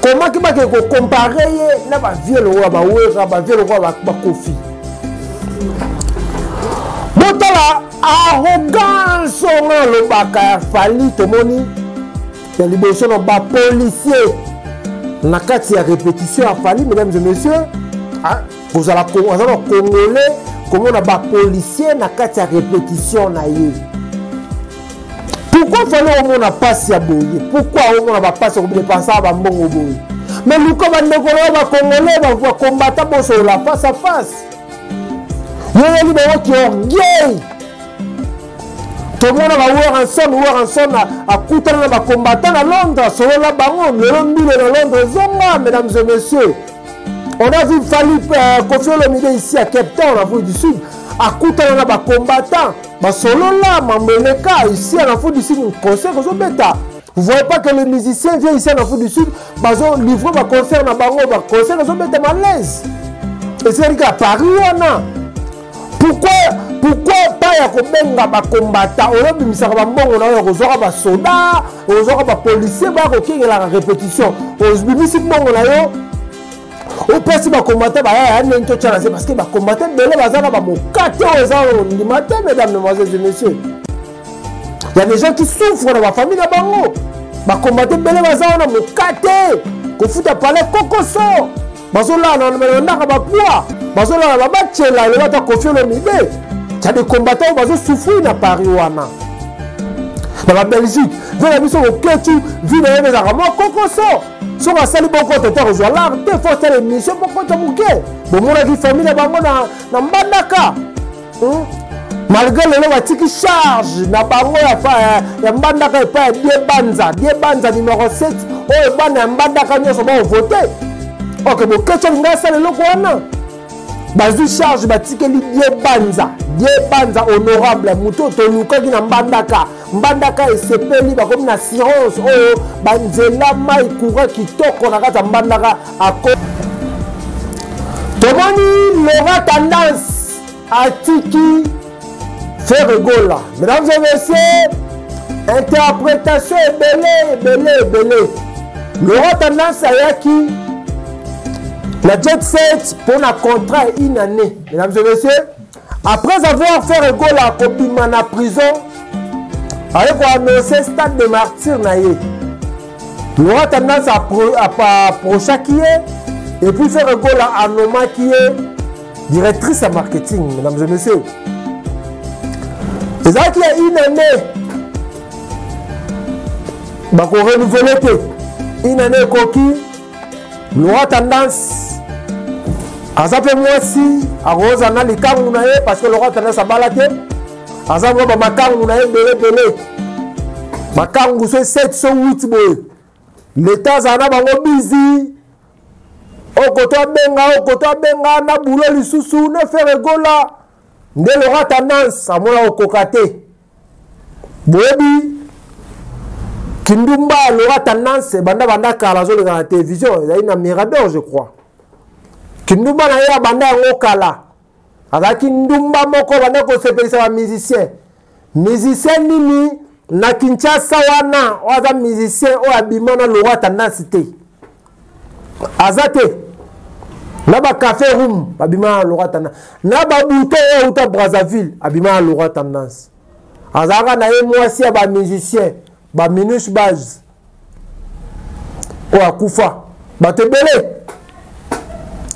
Comment tu vas comparer na ba vieux le roi ba wera ba vieux le roi ba Kofi. Botala arrogance on le baka fali tomoni. La libération de ba policier. Na kati ya répétition a fali mesdames et messieurs. Vous allez congolais comment on a ba policier na kati ya répétition na ye. Pourquoi fallait au monde a passé à boyer? Pourquoi au monde a passé au dépenser à bambongo boyer? Mais nous comme on va congolais va combattre bon sur la face à face. Il y a des gens qui ont orgueil. Tout le monde va voir ensemble à coûter va combattre à Londres sur la baron le Londres de Londres zonga mesdames et messieurs. On a vu Fali Kofi Olomide ici à Cape Town en Afrique du Sud. À coûter va combattant. Solo là, Mambeleka, ici en Afrique du Sud, un concert aux bêta. Vous voyez pas que les musiciens viennent ici en Afrique du Sud, ils ont livré un concert dans Bango, un concert aux bêta malaise. Et c'est à Paris, on a. Pourquoi pas y a combien de combattants? On a mis ça dans Bango, on a des soldats, on a des policiers, on a la répétition. On a mis ça dans Bango. Au passé, les combattants, parce que les combattants, du matin, mesdames, mesdemoiselles et messieurs. Il y a des gens qui souffrent dans la famille de Bango. Les combattants, ils fout à parler cocoso. Il y a des combattants qui souffrent dans Paris. Dans la Belgique, dans la mission au Kétu, vu dans les armes, cocoso. Si on a sali bon compte de rejoindre là, il faut faire l'émission pour compte bouquet. Bon, mon avis famille là bango na Mbandaka. Malgré le lot qui charge na bango ya Mbandaka pas Die Banza numéro 7. Oh bana Mbandaka nyoso ba voter. OK, bon question ngasa le loko wana. Bazu charge batikeli Die Banza honorable muto to luka ki na Mbandaka esepeli ba comme na assurance oyo banzela mai courant kitoko na kata Mbandaka ako. Tomoni Laura Tendance atiki fait rigola. Mesdames et messieurs, interprétation belé. Laura Tendance ayaki la jet set pour un contrat une année. Mesdames et messieurs, après avoir fait rigola à Kobima na prison, avec annoncé stade de martyr naïe. Laura Tendance à Prochakié et puis faire rigola à Noma qui est directrice à marketing, mesdames et messieurs. Et ça qui a une année, bah qu'on renouvelle une année coquille. Laura Tendance à ça fait moi aussi à Rose Anna les cartes parce que Laura Tendance a baladé à ça moi ma carte belé ma carte vous c'est 7 8 boy l'état zana bango busy au côté benga na boulot lisusu ne faire rigola de Laura Tendance à moi au cocaté bobi Kindumba Laura Tendance banda kala zo la télévision il y a une Mirador je crois. Kindumba na ya banda ngokala avec Kindumba moko banda ko sepelisa ba musicien nini na Kinshasa wana oza musicien o abima na Laura Tendance te azate na ba café room abima Laura Tendance na ba bouto o uta Brazzaville abima Laura Tendance azaka na ye mwasi ya ba musicien ba minus base o akufa batebele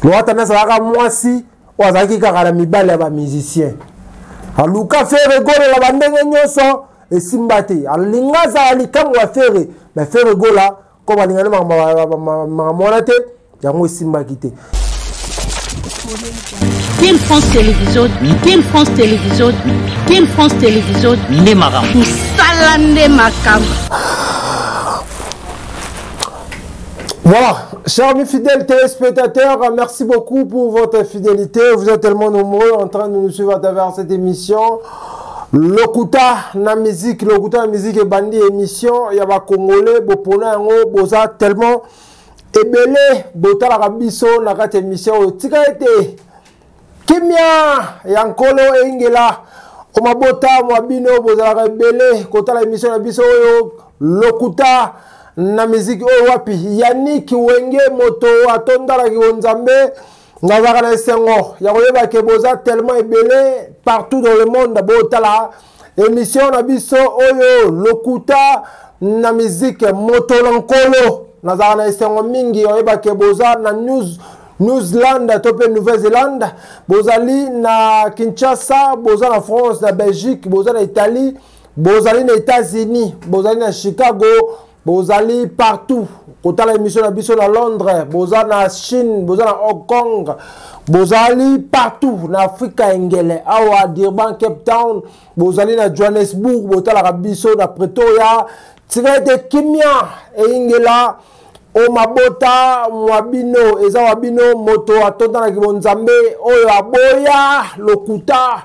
Laura Tendance azaka mwasi o azaki kaka na mibale ya ba musicien aluka fere gole la bandenge nyoso esimbate alingaza alikamwa fere mais fere gola ko balingana mona te yango esimbaki te. Team France Télévision, Nemara. Salande Makam. Voilà, chers amis fidèles téléspectateurs, merci beaucoup pour votre fidélité. Vous êtes tellement nombreux en train de nous suivre à travers cette émission. Lokuta na musique et bandi émission. Il y a des Congolais, Bopona, Yango, Boza, tellement ebele, Bota la Rabiso, na cette émission. Tika été Kimia, Yankolo, Engela, Omabota, Mwabino, Boza la Rebele, Kota la émission, Rabiso, Lokuta. na musique o wapi Yannick Wenge moto atonda la Nzambe ngazaka na sengo ya koyeba ke boza tellement ebele partout dans le monde botala émission na biso oyo lokuta na musique moto lankolo nazaka na sengo mingi oyeba ke boza na New Zealand tope Nouvelle-Zélande bozali na Kinshasa boza na France na Belgique boza na Italie bozali na États-Unis bozali na Chicago bozali partout kotala émission na biso na Londres boza na Chine boza na Hong Kong bozali partout na Afrika engele awa Durban Cape Town bozali na Johannesburg botala biso na Pretoria tirete kimia engela o mabota mwabino eza wabino moto atonda na kibonzambe oyo aboya lokuta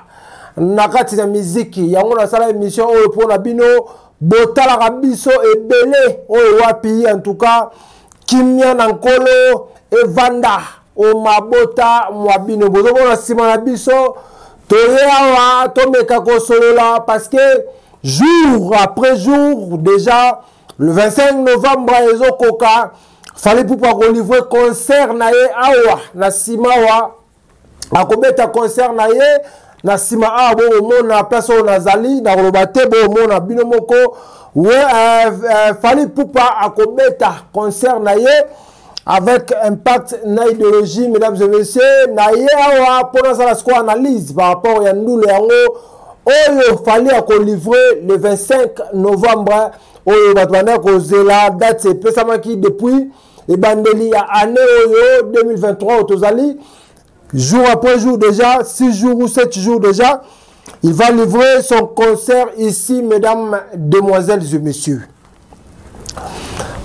na kati na miziki yango na sala émission oyo pona bino botala kabiso ebele oyo wapi en tout cas kimia na nkolo evanda o mabota mwabino bozo bona sima na biso toyewa tomeka kosolola parce que jour après jour déjà le 25 novembre ezokoka fallait pour pas livrer concert na ye awa na simawa akobeta concert na ye na sima awa bo mona place o nazali na robate bo mona bino moko fallait pour pas akobeta concert na ye avec impact na idéologie mesdames et messieurs na ye awa pour ça la score analyse par rapport ya ndule yango oyo fallait akolivrer le 25 novembre oyo batwana kozela date epesamaki depuis ebandeli ya année oyo 2023 otozali jour après jour déjà 6 jours ou 7 jours déjà il va livrer son concert ici mesdames demoiselles et messieurs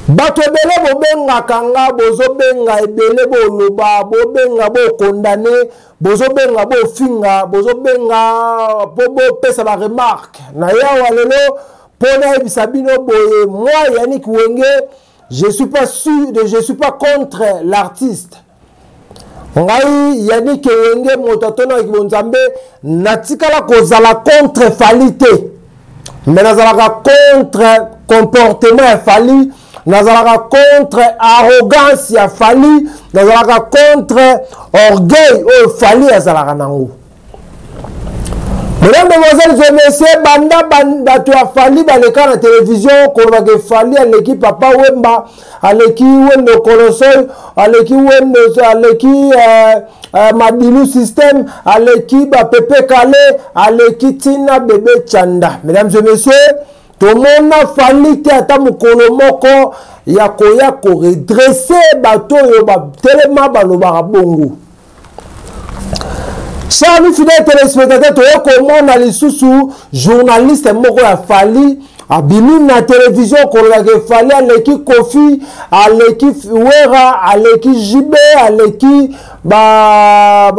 bato ebele bobengaka nga bozobenga ebele boloba bobenga bokondane bozobenga bofinga bozobenga po bopesa baremarque na yawa lelo pona ebisa bino boye moi Yannick Wenge je suis pas contre l'artiste ngai Yannick Wenge moto atona kibonzambe natikala kozala contre falite mais nazalaka contre comportement ya fali nazalaka contre arrogance ya fali nazalaka contre orgueil oyo fali azalaka nango. Mesdames, Demoiselles et Messieurs, banda bato ya fali baleka na télévision kolobaka fali aleki Papa Wemba aleki Wendo Kolosol aleki Wendo aleki Madilu System aleki ba Pepe Kale aleki Tina Bebe Chanda. Mesdames et Messieurs, tomona fali te ata mokolo moko ya koya ko redresser bato yo ba telema balobaka bongo. Chers fidèles téléspectateurs, tu es comme on lisusu journaliste moko ya fali abimi na télévision kolaka fali aleki Kofi aleki Wera aleki Jibe aleki ba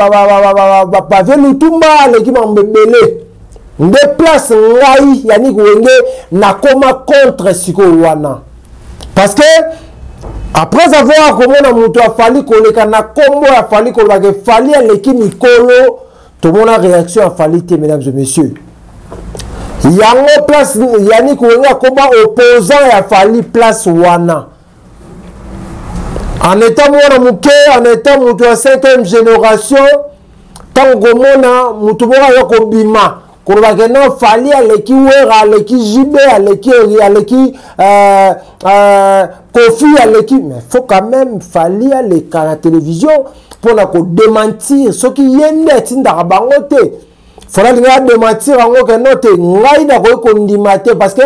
Pavé Lutumba aleki Mambebele nde place ngai Yannick Wenge nakoma contre siko wana parce que après avoir komona mutu afali koleka na kombo ya fali kolaka fali aleki mikolo tout le monde a réaction à falité mesdames et messieurs yango place Yannick Wenge komba opposant ya fali place wana en étant mwana muke en étant mutu ya 5e génération tant komona mutu moko ya kobima kolobaka na fali aleki Wera aleki Jibe aleki Kofi aleki mais faut quand même fali aleka na télévision pour na ko démentir ce qui yende tindaka bango te fala linga démentir ango ke note ngai na ko kondimate parce que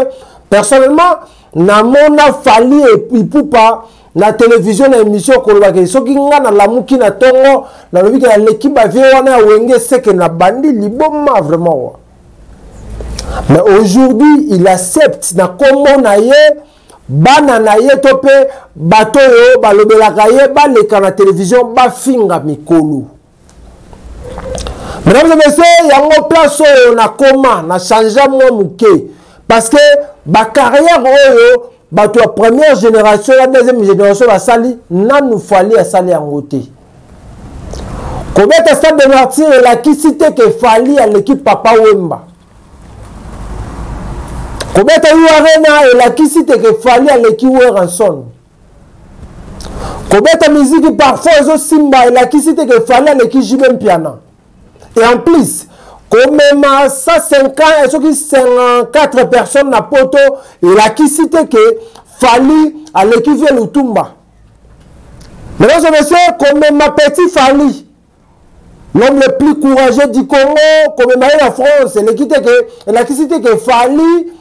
personnellement na mona fali et puis poupa na télévision na émission kolobaka soki nga na lamuki na tongo na lobi ke l'équipe ba vie wana Wenge seke na bandi liboma vraiment. Mais aujourd'hui, il accepte na kombo na ye bana na ye tope bato yo balobelaka ye baleka na télévision bafinga mikolo. Mesdames et messieurs, yango place oyo na koma na changea mwa muke parce que ba carrière oyo bato ya première génération la deuxième génération basali nanu fali asali yango te. Kobeta stade de martyr la kisite ke fali à l'équipe Papa Wemba. kobeta yu arena elakisi te ke fali aleki Weranson kobeta musique parfois ezo simba elakisi te ke fali aleki Jibem Piana et en plus comme 150 et ce qui 54 personnes na poto elakisi te ke fali aleki Vie Lutumba. Mesdames et messieurs, comme ma petit Fali, l'homme le plus courageux du Congo, comme la France, elle a quitté que Fali,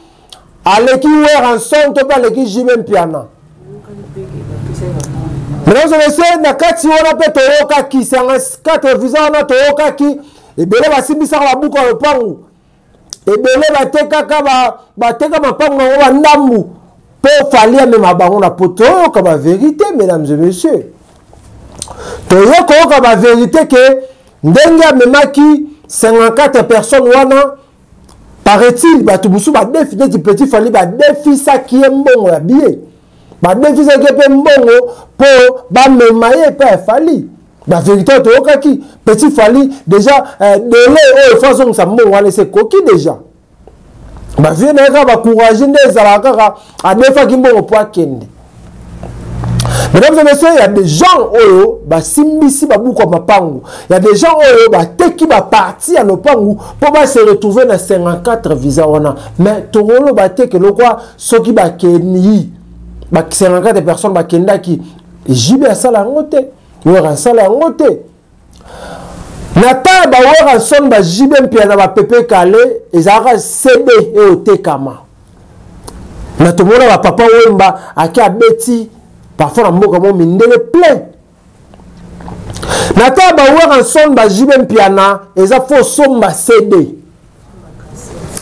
à l'équipe Weranson, tu peux l'équipe Jibem Piana. Mesdames et messieurs, na kati wana pe toyoka ki 54 visa wana toyoka ki ebele basimbisa la buka le pangu. Ebele bateka mapangu na ndambu. Pour Fali à même bango na poto comme la vérité, mesdames et messieurs. Toyoka la vérité que ndenga memaki 54 personnes wana paraît-il batubusu ba défi de petit Fali ba défi ça qui est bon la billet ba défi ça qui est bon pour ba memaye pas Fali la vérité toyoka ki petit Fali déjà délai façon ça bon wana c'est coquille déjà ba vie na ka ba courage ndezala kaka a defa ki mbongo po akende. Mesdames et messieurs, il y a des gens oyo ba simbisi ba buko mapangu. Il y a des gens oyo ba teki ba parti à lopangu pour ba se retrouver dans 54 visa wana. Mais toro ba teki lokwa soki ba keni ba 54 personnes ba kenda ki jibe asala ngote. Wera sala ngote. Nata ba Weranson ba Jibem Piana ba pepe kale ezaka CD et otekama. Na tomona ba papa Wemba aki abeti parfois na mboka mo mindele plein. Nata ba Weranson ba Jibem Piana eza fo somba CD.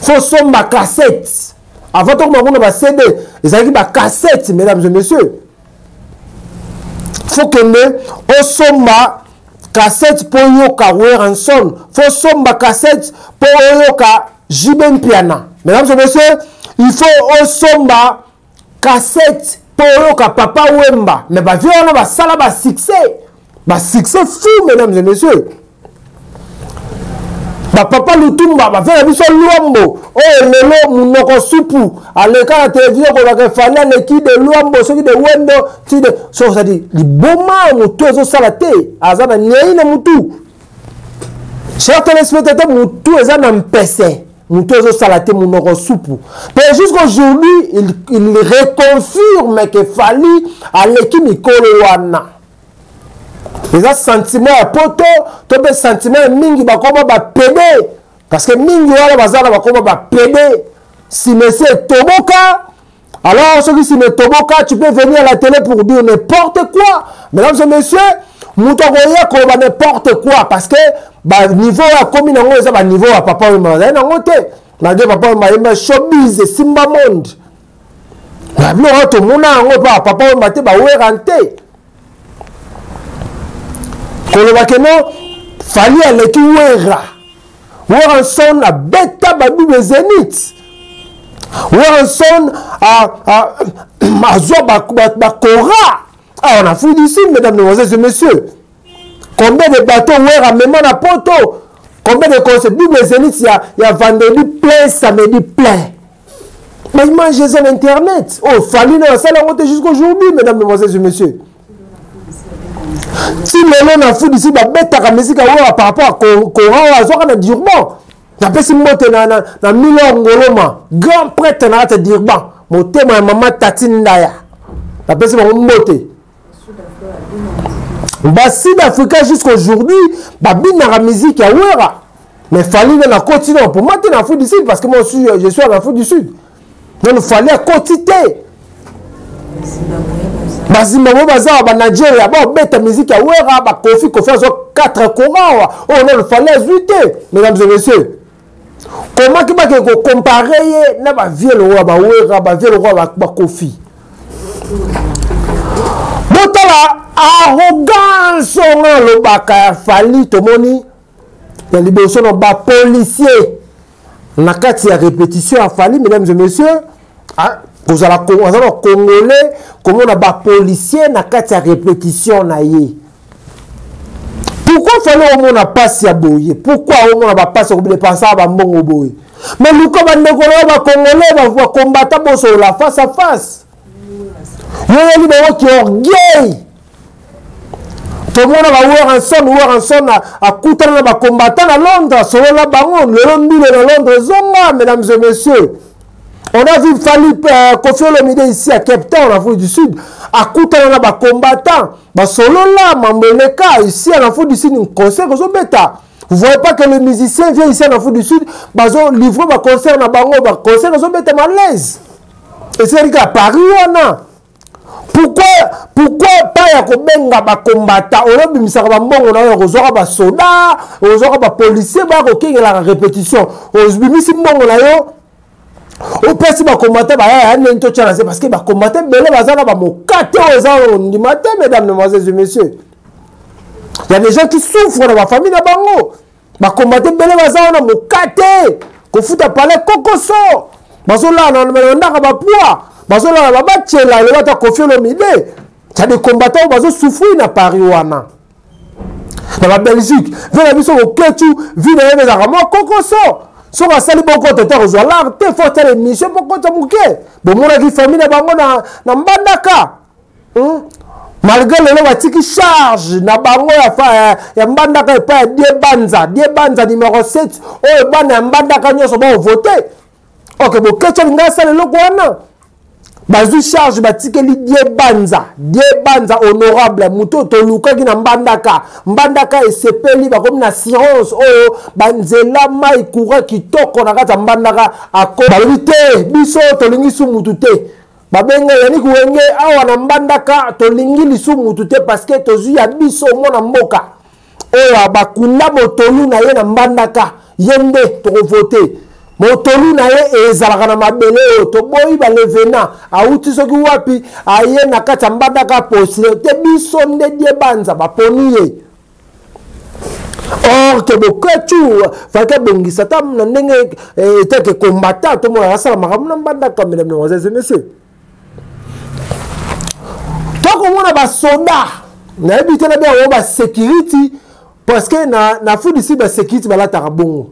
Fo somba cassette. Avant to mona ba CD ezaki ba cassette mesdames et messieurs. Faut que ne o somba cassette pour yoka Weranson, faut somba cassette pour yoka Jibem Piana. Mesdames et messieurs, il faut somba cassette pour yoka Papa Wemba. Mais bah viens on va sala ba succès fou mesdames et messieurs. Ba Papa Lutumba ba faire biso Luambo. Oh lelo munoko supu aleka la télévision ko ba fali l'équipe de Luambo ceux qui de Wendo ti de so ça dit li boma mutu ezo sala te azana nyei na mutu. Chers téléspectateurs mutu ezana mpese mutu ezo sala te munoko supu. Mais jusqu'aujourd'hui il reconfirme que fali à l'équipe mikolo wana. Les sentiments à poto, tous les sentiments mingi bakoma ba pédé parce que mingi wala bazala bakoma ba pédé. Si monsieur Toboka, alors ceux qui si me Toboka, tu peux venir à la télé pour dire n'importe quoi. Mesdames et messieurs, mutakoya ko ba n'importe quoi parce que ba niveau ya komi na ngo ba niveau ya papa Wemba na ngote. Na de papa Wemba showbiz Simba Monde. Na blo to mona ngo pa papa Wemba te ba werante. Kolobakeno fali aleki Weranson a beta babi de Zénith. Weranson a zo ba Kora. Ah on a foutu ici mesdames, mesdemoiselles et messieurs. Combien de bateaux Wera même na poto? Combien de concerts Bible Zénith il y a vendredi plein, samedi plein. Mais imagine sur internet. Oh fali na sala monter jusqu'aujourd'hui mesdames, mesdemoiselles et messieurs. Si les gens font ici, ils mettent la musique par rapport à Coran, ils ont Durban. Na pesi mote na Milo Ngoloma, grand prêtre na Durban. Mote ma maman Tatindaya. Na pesi mote. Basi d'Afrique jusqu'aujourd'hui, babine la musique à Wera. Mais fallait na continuer pour moi en Afrique du Sud parce que moi aussi je suis en Afrique du Sud. Donc il fallait continuer. Bazimbabwe baza ba Nigeria ba beta musique ya Wera ba Kofi azo 4 Korans. Oh non, il fallait ajouter mesdames et messieurs. Comment que ba comparer na ba vieux le roi ba Wera ba vieux le roi ba Kofi. Botala arrogance on lo baka fali tomoni ya liboso no ba policier na kati ya répétition a fali mesdames et messieurs. Vous allez congolais, comment on a des policiers na kati ya répétition na ye. Pourquoi fallait au monde pas si aboyer? Pourquoi au monde pas passer au dépenser à mbongo boye? Mais nous, comme on est Congolais, va combattre la face à face. Il y a des gens qui ont orgueil. Tout le monde va voir un son à coûter les combattants à Londres, selon la baronne, le Londres de Londres, Zonga, mesdames et messieurs. On a vu Fali Kofi Olomide ici à Cape Town, en Afrique du Sud, à coûter les combattants, selon la Mambeleka, ici en Afrique du Sud, un concert, vous ne voyez pas que le musicien vient ici en Afrique du Sud, livre un concert dans Bango, un concert, ils ont mis malaise. Et c'est à Paris, on a. Pourquoi pas ya kobenga ba combattant on bimisa ba mbongo na yo zoka ba soda zoka ba policier ba ko kengela répétition bimisi mbongo na yo o pesi ba combattant ba ya nento tchala c'est parce que ba combattant belé bazana ba mokate oza ndimate mesdames mesdemoiselles et messieurs. Il y a des gens qui souffrent dans ma famille na bango ba combattant belé bazana mokate ko futa palais kokoso bazola na ndaka ba poids bazola la batchela le bata Kofi Olomide ça des combattants bazo souffrir na Paris wana na la Belgique vena biso au ketu vina yene za ramo kokoso so ka sali boko tete ozwa l'art te forte l'émission boko ta muke bo mona ki famille na bango na mbandaka malgré le batiki charge na bango ya mbandaka pa die banza numéro 7 o bana mbandaka nyoso ba voter OK bo ketu nga sali loko wana bazu charge batikeli die banza honorable muto toluka ki na mbandaka esepeli bakomi na assurance oyo banzela mai courant kitoko na kata mbandaka ako balobi te biso tolingi su mutu te babenga yani kuwenge awa na mbandaka tolingi lisu mutu te parce que tozu ya biso mona mboka oyo bakunda motolu na ye na mbandaka yende tokovote motolu na ye ezalaka na mabele to boyi balevena auti soki wapi aye na kati mbandaka posile te biso nde die banza baponi ye or que boketu faka bongisa tam na ndenge eteke combattant to mo asala makambo na mbandaka mesdames et messieurs to ko mona ba soda na ebite na bien ba security parce que na fudi si ba security balata bongo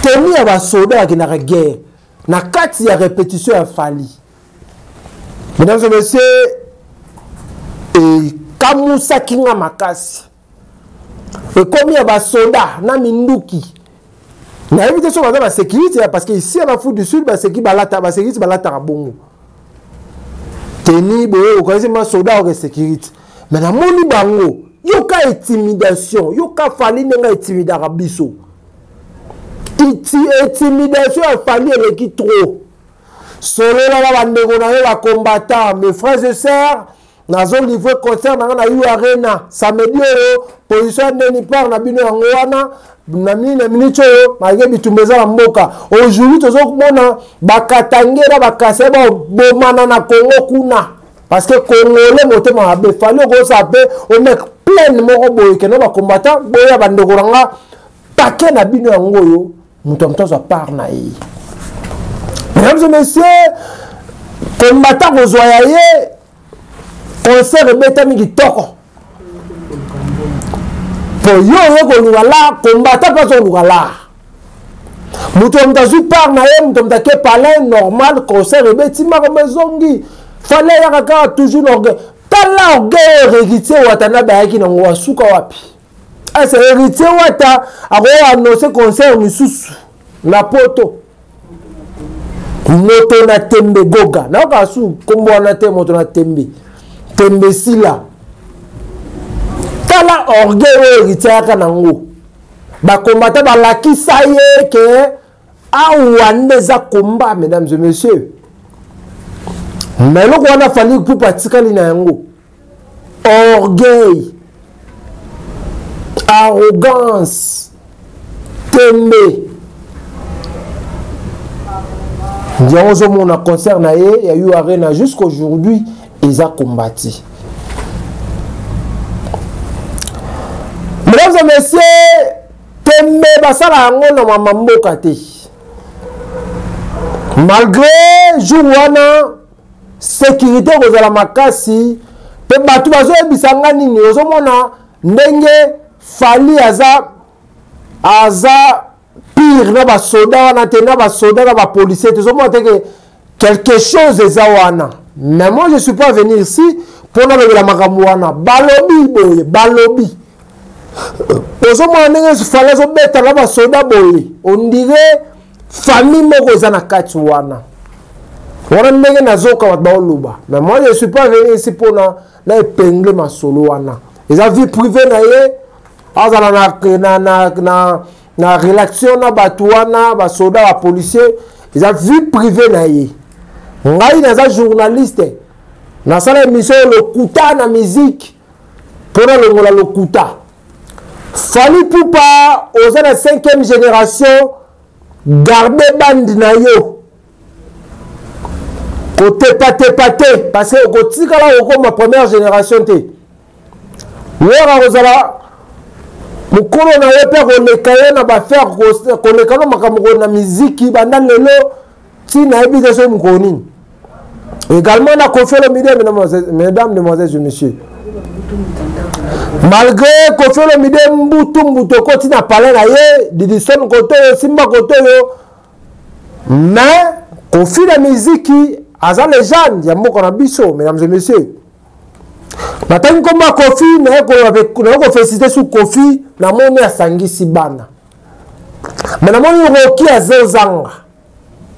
tenu ya ba soda qui na guerre na kati ya répétition ya Fali mesdames et messieurs et kamusa kinga makasi et comme ya ba soda na minduki na éviter so ba sécurité parce que ici en Afrique du Sud ba sécurité balata bongo tenu boye ko ma soda o sécurité mais na moni bango yoka intimidation yoka Fali nenga intimidara biso intimidation a Fali eleki trop solo la bandeko na yo ba combattant mes frères et sœurs nazo livrer concert na U Arena samedi position neni par na bino yango wana na minute oyo malgré bitumeza na mboka aujourd'hui tozo komona bakatangera bakase ba bomana na Congo kuna parce que Congolais motema abe Fali ko sape o mec plein moko boye ke no ba combattant boya bandeko ranga paquet na bino yango yo mutomto za par na yi. Mesdames et messieurs, combattant ko zoya ye concert betami kitoko po yo ko lugala combattant pas so lugala mutomto zu par na ye mutomto ke palais normal concert betima ko mezongi Fali ya kaka toujours orgueil tala orgueil héritier watana bayaki na wasuka wapi asa héritier wata ako annoncer concert misusu na poto moto na tembe goga na kasu kombo na te moto na tembe sila tala orgueil héritier kana ngo ba combattant ba lakisa ye ke awandeza combat mesdames et messieurs mais le roi a fallu pour pratiquer yango orgueil arrogance tembe on a concert na ye ya eu arena jusqu'aujourd'hui ils a combattu. Mesdames et messieurs tembe basala yango na mamamboka te malgré jouana sécurité kozala makasi pe batu bazo ebisanga nini ozomona ndenge Fali aza pire na ba soda na te na ba soda na ba policier tout ça moi que quelque chose est wana. Mais moi je suis pas venu ici pour na la makambo wana balobi boye balobi ozo mo ndenge fallait zo beta na ba soda boye on dirait famille moko za na kati wana wana ndenge nazoka wat ba oluba. Mais moi je suis pas venu ici pour na épingler ma solo wana eza vie privée na ye azala na relation na bato wana ba soda ba policier eza vie privée na ye. Ngai naza journaliste nasala émission lokuta na musique pona longola lokuta Fally Ipupa oza na 5e génération garde bande na yo côté pate parce que kotika la oko ma première génération te wora ozala mukolo na yo pe koleka ye na bafaire koleka no makambo na musique banda lelo tina ebisa so mukoni également na Koffi Olomide mesdames demoiselles et messieurs malgré Koffi Olomide mbutu koti na parler na ye Didison koto Simba koto yo mais Koffi la musique aza légende ya moko na biso mesdames et messieurs Natani komba Koffi na ko féliciter sur Koffi na moni asangisi bana. Mais na moni Rocky azozanga.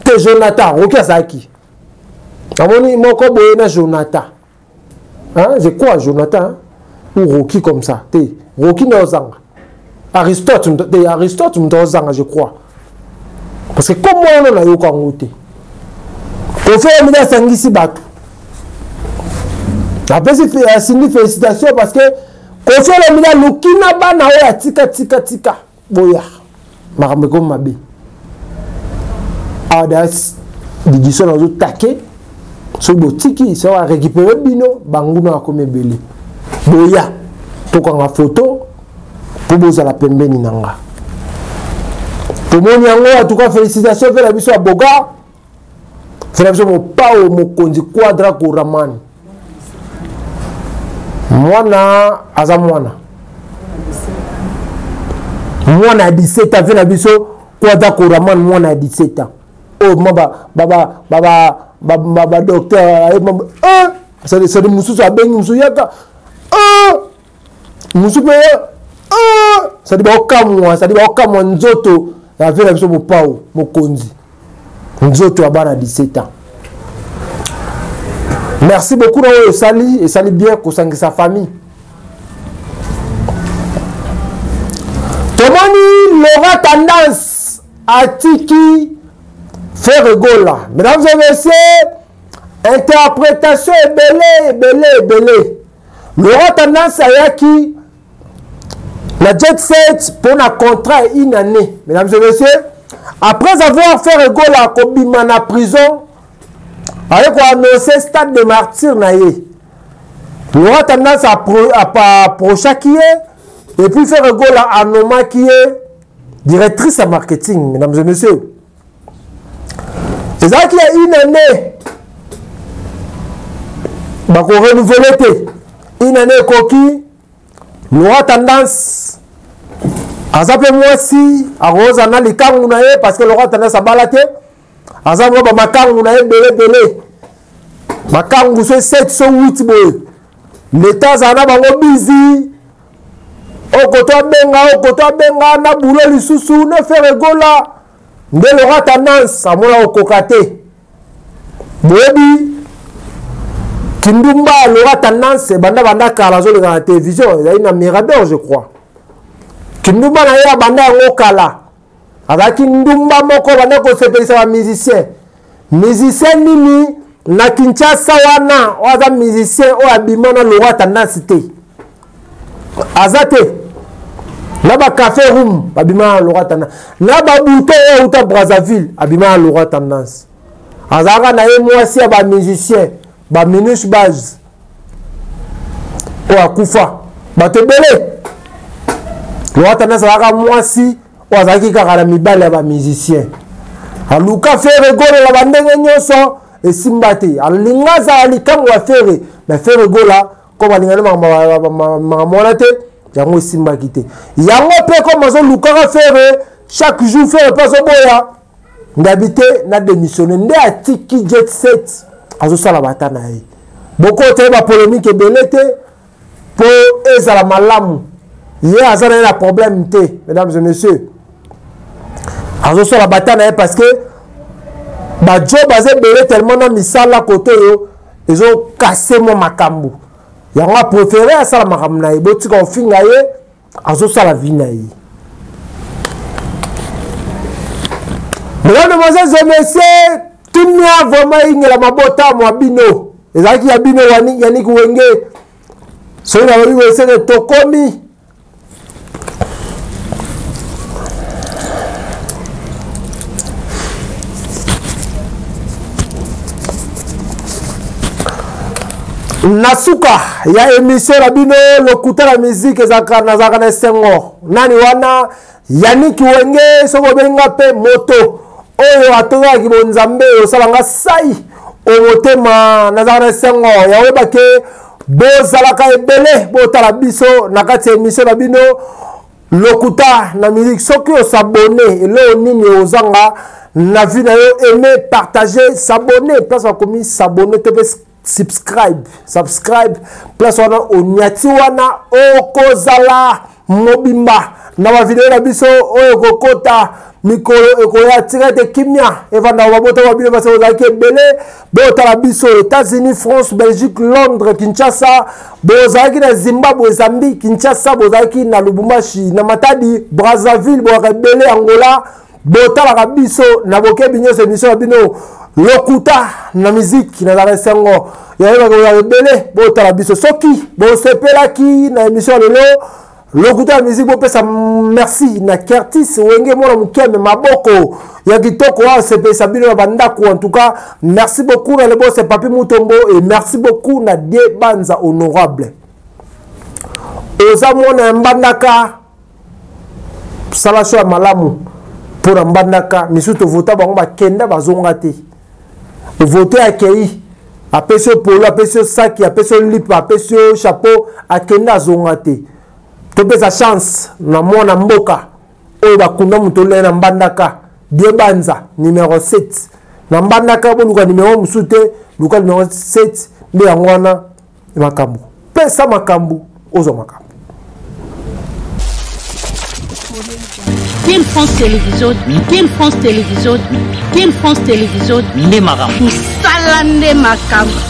Te Jonathan, Rocky azaki. Na moni moko boye na Jonathan. Hein, je crois Jonathan hein? Ou Rocky comme ça. Te Rocky na ozanga. Aristote mtozanga je crois. Parce que comme moi on a yoka ngote. Koffi Olomide asangisi bato. Après, c'est une félicitation parce que Koffi Olomide lukina bana oya tika boya makambe comme mabe adas Didison ozo take so botiki so a récupérer bino banguna akome belé boya to kanga photo pour boza la pembeni nanga to moni yango en tout cas félicitations vers la biso à Boga frère biso mo pao mo konzi quadra ko ramani mwana aza mwana 17 ans vena biso kwa da koraman mwana 17 ans oh baba docteur ça de mususu abengi musu yaka musu pe ça de okamwa nzoto ya vena biso mopao mokonzi nzoto abana 17 ans. Merci beaucoup et salut bien pour sa famille. Tomoni l'aura tendance à Tiki faire rigola. Mesdames et messieurs, interprétation est belé. L'aura tendance à Yaki, la jet set pour un contrat une année. Mesdames et messieurs, après avoir fait rigola à Kobimana prison, avec quoi annoncer stade de martyr naïe. Il aura tendance à prochaquer et puis faire rigolo à Noma qui est directrice à marketing, mesdames et messieurs. C'est ça qu'il y a une année. Bah, qu'on renouvelle une année coquille. Il aura tendance à s'appeler moi si à Rose Anna les cartes parce que l'aura tendance à balater. Azamo ba makangu na belé makangu so 7 so 8 boy l'état zana bango busy okoto benga na bulo lisusu ne faire gola ndelo ra tendance amona okokate bobi kindumba l'aura tendance banda kala zo na télévision il y a une Mirador je crois kindumba na ya banda ngokala avec ndumba moko bana ko sepelisa ba musicien nini na Kinshasa wana oza musicien o abima na l'aura tendance te azate na ba café room abima l'aura tendance na ba bouto o uta Brazzaville abima l'aura tendance azaka na ye mwasi ba musicien ba minus base o akufa batebele l'aura tendance azaka mwasi Wazaki kaka mibale ba musicien. Aluka faire rigolo la bandenge nyoso et simbate. Alingaza alikamu wa faire mais faire rigolo comme alingana ma monate yango simba kite. Yango pe comme mazo luka faire chaque jour faire pas au boya d'habiter na démissionner ndé atiki jet set azo sala batana yi beaucoup te ba polémique belete pour ezala malamu hier azana na problème te mesdames et messieurs azo sala batana yi parce que ba job azé belé tellement na misala côté yo ils ont cassé mon makambu yango a préféré à sala makambu na yi boti ko finga ye azo sala vina yi. Mesdames, Demoiselles et Messieurs, tout le monde vraiment ingela mabota mwabino. Ezaki ya bino Yannick Wenge. So na babi wese de tokomi. Nasuka ya émission la bino lokuta la musique ezaka nazaka na sengo. Nani wana Yannick Wenge soko benga pe moto. Oyo atoka kibonzambe osalanga sai omotema nazana sengo yawe bake bozalaka ebele botala biso na kati émission na bino lokuta na musique soki osabone elo nini ozanga na vie na yo aimer partager s'abonner place wa komi s'abonner te subscribe place wana onyati wana okozala mobimba na ba video na biso oyo kokota mikolo ekoya tirete kimia evanda babota babino basa ozaki ebele botala biso États-Unis, France, Belgique, Londres, Kinshasa, bozaki na Zimbabwe, Zambie, Kinshasa, bozaki na Lubumbashi, na Matadi, Brazzaville, borebele Angola, botala biso na boke binyo se mission bino lokuta na musique na la sengo ya borebele botala biso soki bosepelaki na émission lelo lokuta la musique bopesa merci na Curtis Wenge mona mukeme maboko ya kitoko wa sepe sabino bandako en tout cas merci beaucoup na le boss Papi Mutombo et merci beaucoup na Die Banza honorable oza mona mbandaka salasho malamu pour mbandaka misuto vota bango bakenda bazonga te voter akei apeso polo apeso saki apeso lip apeso chapeau akenda zonga te topesa chance na mwana mboka oyo bakunda mutu le na mbandaka Die Banza numéro 7 na mbandaka boluka numéro musu te luka numéro 7 nde yango wana makambo pesa makambo ozo makambo. King France Télévision, King France Télévision, King France Télévision, nde makambo salande makambo.